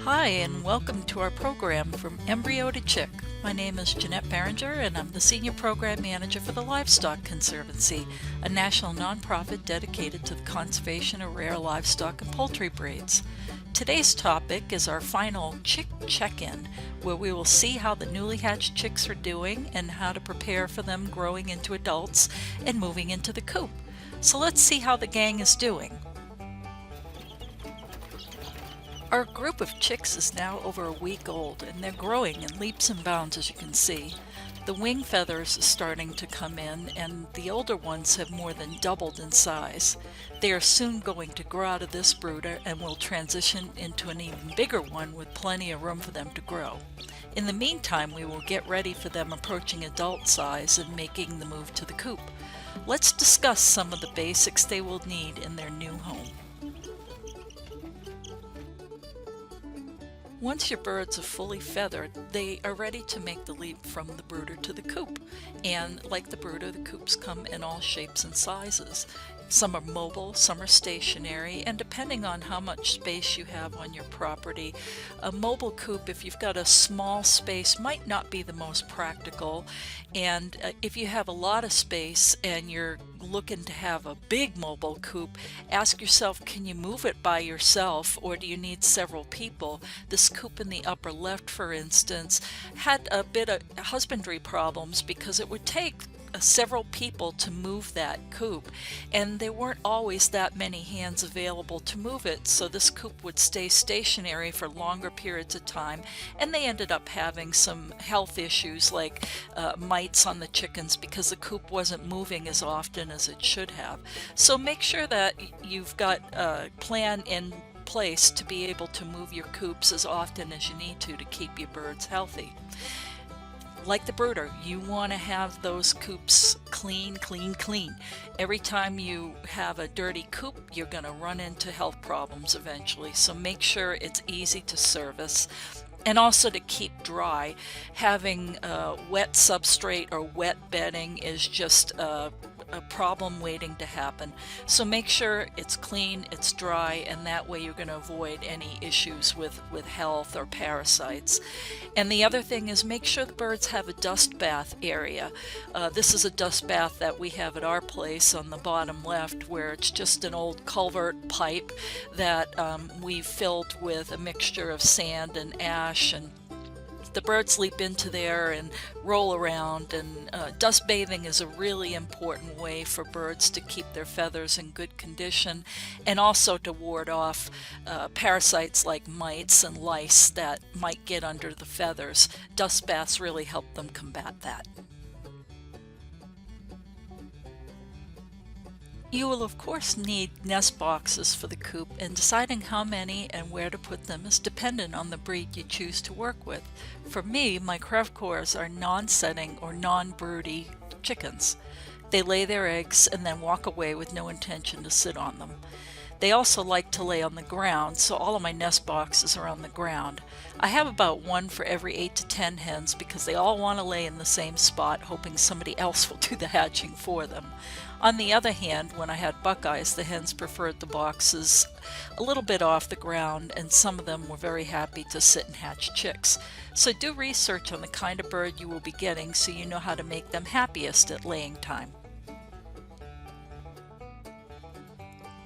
Hi, and welcome to our program From Embryo to Chick. My name is Jeannette Beranger, and I'm the Senior Program Manager for the Livestock Conservancy, a national nonprofit dedicated to the conservation of rare livestock and poultry breeds. Today's topic is our final chick check-in, where we will see how the newly hatched chicks are doing and how to prepare for them growing into adults and moving into the coop. So let's see how the gang is doing. Our group of chicks is now over a week old, and they're growing in leaps and bounds, as you can see. The wing feathers are starting to come in, and the older ones have more than doubled in size. They are soon going to grow out of this brooder and will transition into an even bigger one with plenty of room for them to grow. In the meantime, we will get ready for them approaching adult size and making the move to the coop. Let's discuss some of the basics they will need in their new home. Once your birds are fully feathered, they are ready to make the leap from the brooder to the coop. And like the brooder, the coops come in all shapes and sizes. Some are mobile, some are stationary, and depending on how much space you have on your property, a mobile coop, if you've got a small space, might not be the most practical. And if you have a lot of space and you're looking to have a big mobile coop, ask yourself, can you move it by yourself, or do you need several people? This coop in the upper left, for instance, had a bit of husbandry problems because it would take several people to move that coop, and there weren't always that many hands available to move it, so this coop would stay stationary for longer periods of time, and they ended up having some health issues like mites on the chickens because the coop wasn't moving as often as it should have. So make sure that you've got a plan in place to be able to move your coops as often as you need to keep your birds healthy. Like the brooder, you want to have those coops clean, clean, clean. Every time you have a dirty coop, you're going to run into health problems eventually. So make sure it's easy to service. And also to keep dry. Having wet substrate or wet bedding is just a problem waiting to happen. So make sure it's clean, it's dry, and that way you're going to avoid any issues with health or parasites. And the other thing is make sure the birds have a dust bath area. This is a dust bath that we have at our place on the bottom left, where it's just an old culvert pipe that we've filled with a mixture of sand and ash, and the birds leap into there and roll around, and dust bathing is a really important way for birds to keep their feathers in good condition, and also to ward off parasites like mites and lice that might get under the feathers. Dust baths really help them combat that. You will of course need nest boxes for the coop, and deciding how many and where to put them is dependent on the breed you choose to work with. For me, my Crevecoeurs are non-setting or non-broody chickens. They lay their eggs and then walk away with no intention to sit on them. They also like to lay on the ground, so all of my nest boxes are on the ground. I have about one for every 8 to 10 hens because they all want to lay in the same spot, hoping somebody else will do the hatching for them. On the other hand, when I had Buckeyes, the hens preferred the boxes a little bit off the ground, and some of them were very happy to sit and hatch chicks. So do research on the kind of bird you will be getting so you know how to make them happiest at laying time.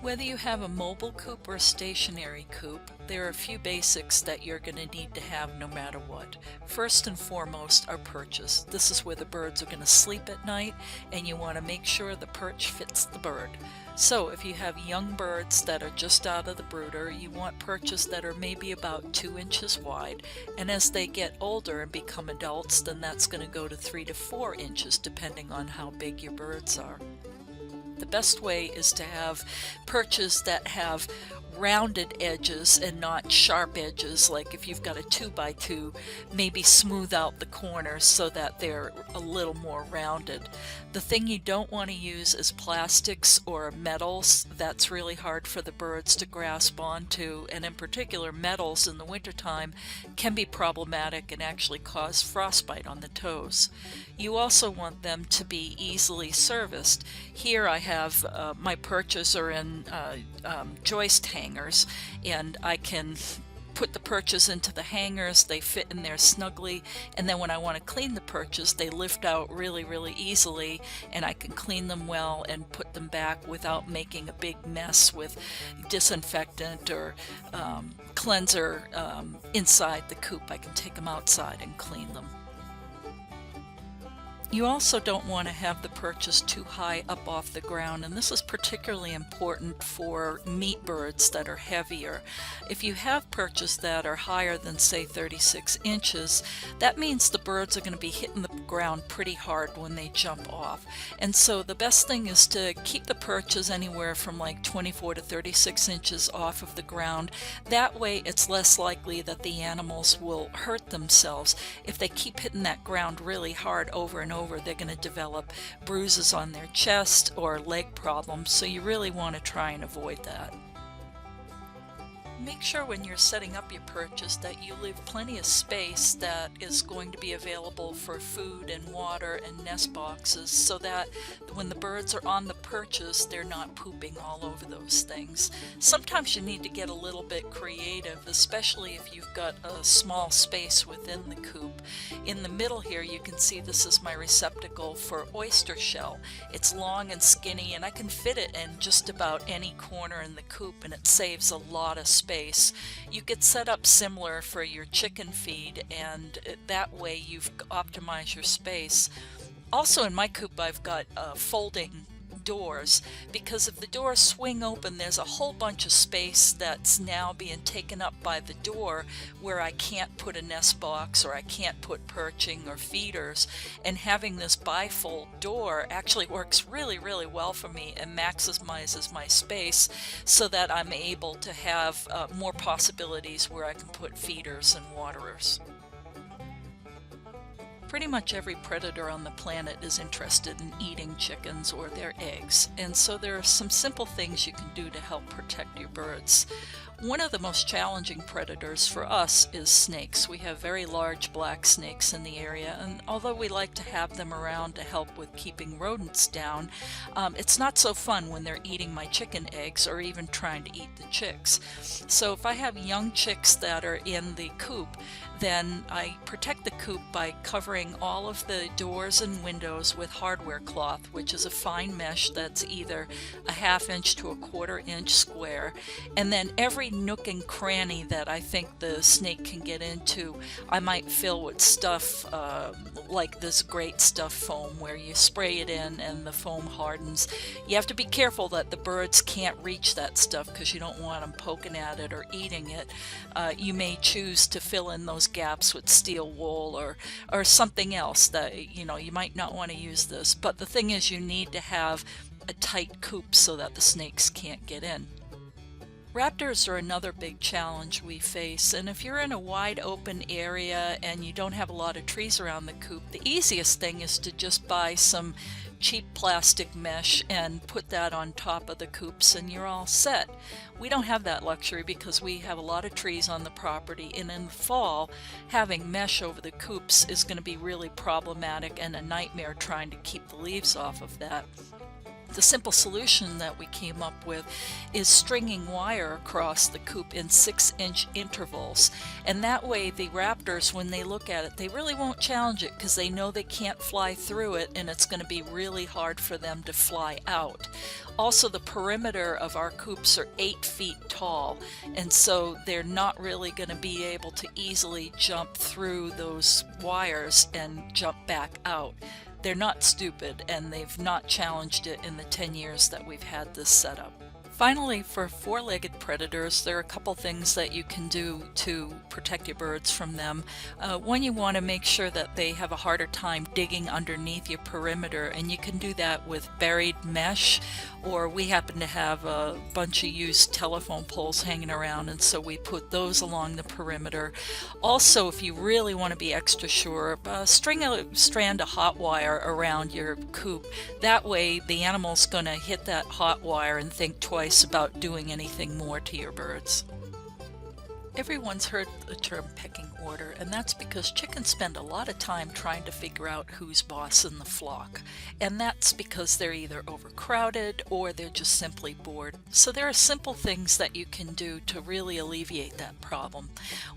Whether you have a mobile coop or a stationary coop, there are a few basics that you're going to need to have no matter what. First and foremost are perches. This is where the birds are going to sleep at night, and you want to make sure the perch fits the bird. So if you have young birds that are just out of the brooder, you want perches that are maybe about 2 inches wide, and as they get older and become adults, then that's going to go to 3 to 4 inches depending on how big your birds are. The best way is to have perches that have rounded edges and not sharp edges. Like if you've got a 2x2, maybe smooth out the corners so that they're a little more rounded. The thing you don't want to use is plastics or metals. That's really hard for the birds to grasp onto, and in particular metals in the wintertime can be problematic and actually cause frostbite on the toes. You also want them to be easily serviced. Here I have my perches are in joist hangers, and I can put the perches into the hangers, they fit in there snugly, and then when I want to clean the perches, they lift out really, really easily, and I can clean them well and put them back without making a big mess with disinfectant or cleanser inside the coop. I can take them outside and clean them. You also don't want to have the perches too high up off the ground, and this is particularly important for meat birds that are heavier. If you have perches that are higher than, say, 36 inches, that means the birds are going to be hitting the ground pretty hard when they jump off. And so the best thing is to keep the perches anywhere from like 24 to 36 inches off of the ground. That way it's less likely that the animals will hurt themselves. If they keep hitting that ground really hard over and over, they're going to develop bruises on their chest or leg problems, so you really want to try and avoid that. Make sure when you're setting up your perches that you leave plenty of space that is going to be available for food and water and nest boxes, so that when the birds are on the perches, they're not pooping all over those things. Sometimes you need to get a little bit creative, especially if you've got a small space within the coop. In the middle here, you can see this is my receptacle for oyster shell. It's long and skinny, and I can fit it in just about any corner in the coop, and it saves a lot of space. You could set up similar for your chicken feed, and that way you've optimized your space. Also in my coop I've got folding doors, because if the doors swing open, there's a whole bunch of space that's now being taken up by the door where I can't put a nest box or I can't put perching or feeders, and having this bifold door actually works really, really well for me and maximizes my space so that I'm able to have more possibilities where I can put feeders and waterers. Pretty much every predator on the planet is interested in eating chickens or their eggs, and so there are some simple things you can do to help protect your birds. One of the most challenging predators for us is snakes. We have very large black snakes in the area, and although we like to have them around to help with keeping rodents down, it's not so fun when they're eating my chicken eggs or even trying to eat the chicks. So if I have young chicks that are in the coop, then I protect the coop by covering all of the doors and windows with hardware cloth, which is a fine mesh that's either a 1/2 inch to a 1/4 inch square. And then every nook and cranny that I think the snake can get into, I might fill with stuff like this great stuff foam, where you spray it in and the foam hardens. You have to be careful that the birds can't reach that stuff because you don't want them poking at it or eating it. You may choose to fill in those gaps with steel wool or something else that, you know, you might not want to use this. But the thing is, you need to have a tight coop so that the snakes can't get in. Raptors are another big challenge we face, and if you're in a wide open area and you don't have a lot of trees around the coop, the easiest thing is to just buy some cheap plastic mesh and put that on top of the coops and you're all set. We don't have that luxury because we have a lot of trees on the property, and in the fall having mesh over the coops is going to be really problematic and a nightmare trying to keep the leaves off of that. The simple solution that we came up with is stringing wire across the coop in 6-inch intervals, and that way the raptors, when they look at it, they really won't challenge it because they know they can't fly through it and it's going to be really hard for them to fly out. Also, the perimeter of our coops are 8 feet tall, and so they're not really going to be able to easily jump through those wires and jump back out. They're not stupid, and they've not challenged it in the 10 years that we've had this setup. Finally, for four-legged predators, there are a couple things that you can do to protect your birds from them. One, you want to make sure that they have a harder time digging underneath your perimeter, and you can do that with buried mesh, or we happen to have a bunch of used telephone poles hanging around, and so we put those along the perimeter. Also, if you really want to be extra sure, string a strand of hot wire around your coop. That way the animal's going to hit that hot wire and think twice about doing anything more to your birds. Everyone's heard the term pecking order, and that's because chickens spend a lot of time trying to figure out who's boss in the flock. And that's because they're either overcrowded or they're just simply bored. So there are simple things that you can do to really alleviate that problem.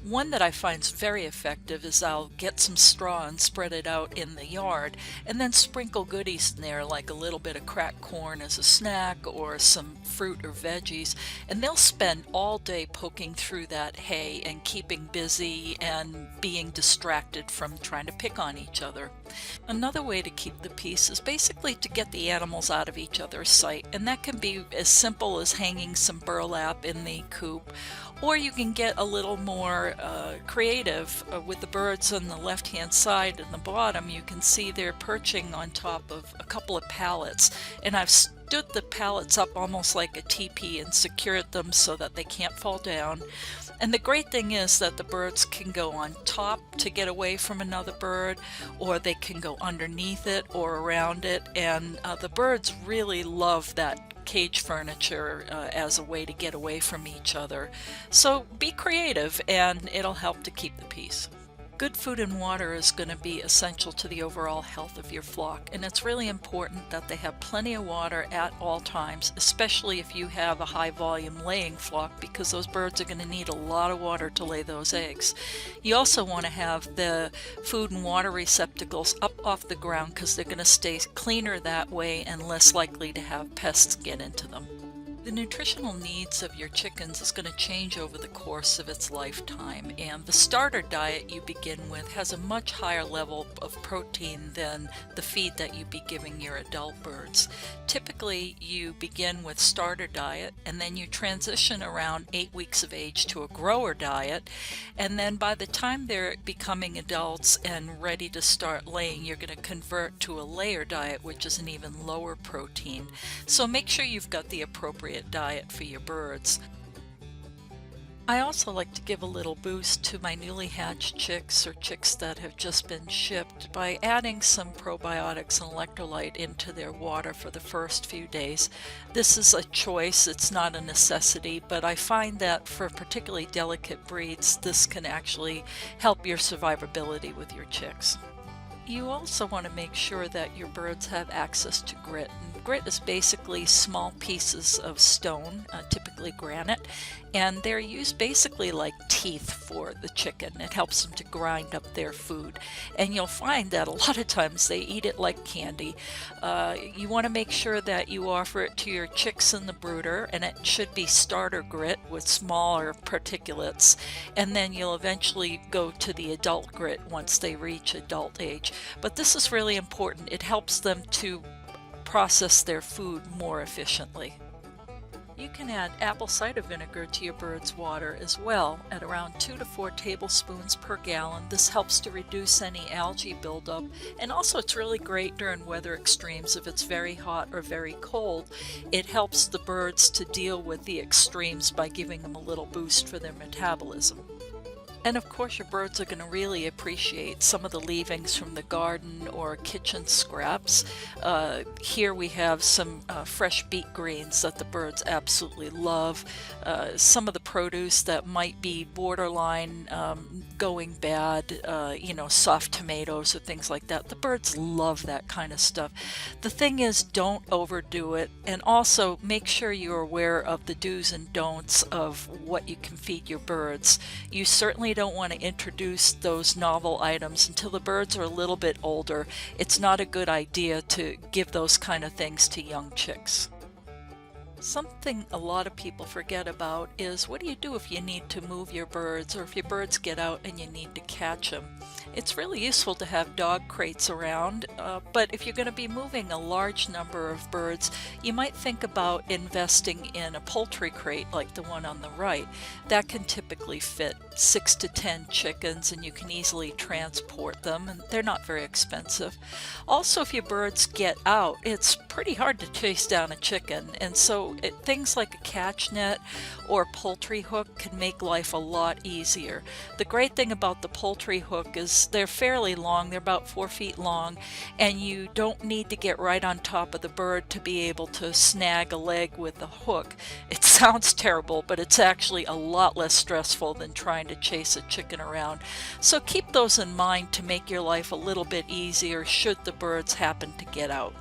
One that I find is very effective is I'll get some straw and spread it out in the yard, and then sprinkle goodies in there like a little bit of cracked corn as a snack or some fruit or veggies, and they'll spend all day poking through that hay and keeping busy and being distracted from trying to pick on each other. Another way to keep the peace is basically to get the animals out of each other's sight, and that can be as simple as hanging some burlap in the coop, or you can get a little more creative with the birds on the left hand side and the bottom. You can see they're perching on top of a couple of pallets, and I've stood the pallets up almost like a teepee and secured them so that they can't fall down. And the great thing is that the birds can go on top to get away from another bird, or they can go underneath it or around it, and the birds really love that cage furniture as a way to get away from each other. So be creative and it'll help to keep the peace. Good food and water is going to be essential to the overall health of your flock, and it's really important that they have plenty of water at all times, especially if you have a high volume laying flock, because those birds are going to need a lot of water to lay those eggs. You also want to have the food and water receptacles up off the ground because they're going to stay cleaner that way and less likely to have pests get into them. The nutritional needs of your chickens is going to change over the course of its lifetime, and the starter diet you begin with has a much higher level of protein than the feed that you'd be giving your adult birds. Typically, you begin with starter diet, and then you transition around 8 weeks of age to a grower diet, and then by the time they're becoming adults and ready to start laying, you're going to convert to a layer diet, which is an even lower protein. So make sure you've got the appropriate diet for your birds. I also like to give a little boost to my newly hatched chicks or chicks that have just been shipped by adding some probiotics and electrolyte into their water for the first few days. This is a choice, it's not a necessity, but I find that for particularly delicate breeds, this can actually help your survivability with your chicks. You also want to make sure that your birds have access to grit. And grit is basically small pieces of stone, typically granite, and they're used basically like teeth for the chicken. It helps them to grind up their food, and you'll find that a lot of times they eat it like candy. You want to make sure that you offer it to your chicks in the brooder, and it should be starter grit with smaller particulates, and then you'll eventually go to the adult grit once they reach adult age. But this is really important. It helps them to process their food more efficiently. You can add apple cider vinegar to your bird's water as well at around 2 to 4 tablespoons per gallon. This helps to reduce any algae buildup, and also it's really great during weather extremes. If it's very hot or very cold, it helps the birds to deal with the extremes by giving them a little boost for their metabolism. And of course your birds are going to really appreciate some of the leavings from the garden or kitchen scraps. Here we have some fresh beet greens that the birds absolutely love. Some of the produce that might be borderline going bad, soft tomatoes or things like that. The birds love that kind of stuff. The thing is, don't overdo it, and also make sure you're aware of the do's and don'ts of what you can feed your birds. You certainly don't want to introduce those novel items until the birds are a little bit older. It's not a good idea to give those kind of things to young chicks. Something a lot of people forget about is, what do you do if you need to move your birds, or if your birds get out and you need to catch them? It's really useful to have dog crates around, but if you're going to be moving a large number of birds, you might think about investing in a poultry crate like the one on the right. That can typically fit 6 to 10 chickens, and you can easily transport them, and they're not very expensive. Also, if your birds get out, it's pretty hard to chase down a chicken, and so So things like a catch net or poultry hook can make life a lot easier. The great thing about the poultry hook is they're fairly long, they're about 4 feet long, and you don't need to get right on top of the bird to be able to snag a leg with the hook. It sounds terrible, but it's actually a lot less stressful than trying to chase a chicken around. So keep those in mind to make your life a little bit easier should the birds happen to get out.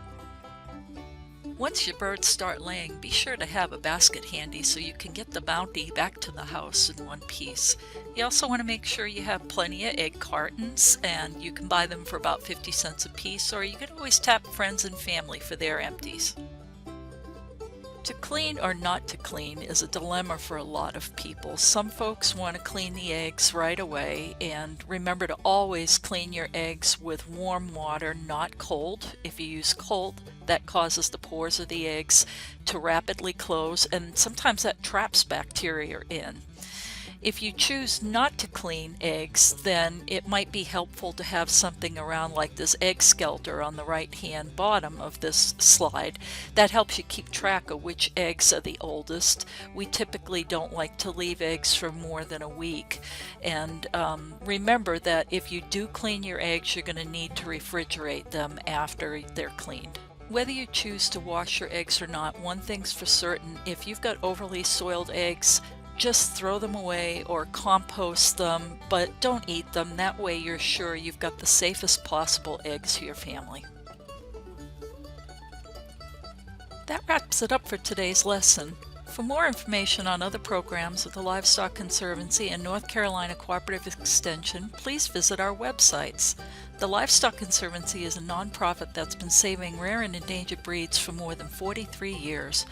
Once your birds start laying, be sure to have a basket handy so you can get the bounty back to the house in one piece. You also want to make sure you have plenty of egg cartons, and you can buy them for about 50 cents a piece, or you can always tap friends and family for their empties. To clean or not to clean is a dilemma for a lot of people. Some folks want to clean the eggs right away, and remember to always clean your eggs with warm water, not cold. If you use cold, that causes the pores of the eggs to rapidly close, and sometimes that traps bacteria in. If you choose not to clean eggs, then it might be helpful to have something around like this egg skelter on the right hand bottom of this slide. That helps you keep track of which eggs are the oldest. We typically don't like to leave eggs for more than a week. And remember that if you do clean your eggs, you're going to need to refrigerate them after they're cleaned. Whether you choose to wash your eggs or not, one thing's for certain: if you've got overly soiled eggs, just throw them away or compost them, but don't eat them. That way you're sure you've got the safest possible eggs for your family. That wraps it up for today's lesson. For more information on other programs of the Livestock Conservancy and North Carolina Cooperative Extension, please visit our websites. The Livestock Conservancy is a nonprofit that's been saving rare and endangered breeds for more than 43 years.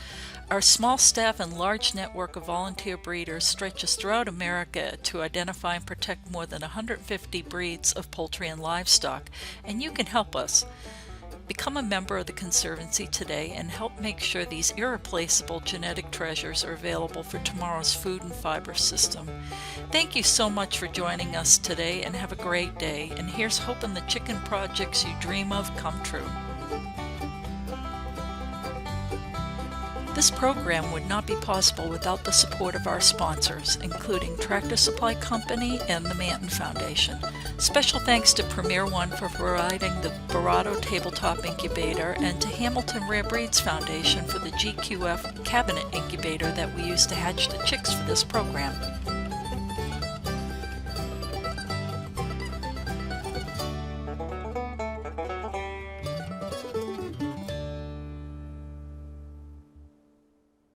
Our small staff and large network of volunteer breeders stretches throughout America to identify and protect more than 150 breeds of poultry and livestock, and you can help us. Become a member of the Conservancy today and help make sure these irreplaceable genetic treasures are available for tomorrow's food and fiber system. Thank you so much for joining us today, and have a great day. And here's hoping the chicken projects you dream of come true. This program would not be possible without the support of our sponsors, including Tractor Supply Company and the Manton Foundation. Special thanks to Premier One for providing the Verado Tabletop Incubator, and to Hamilton Rare Breeds Foundation for the GQF Cabinet Incubator that we used to hatch the chicks for this program.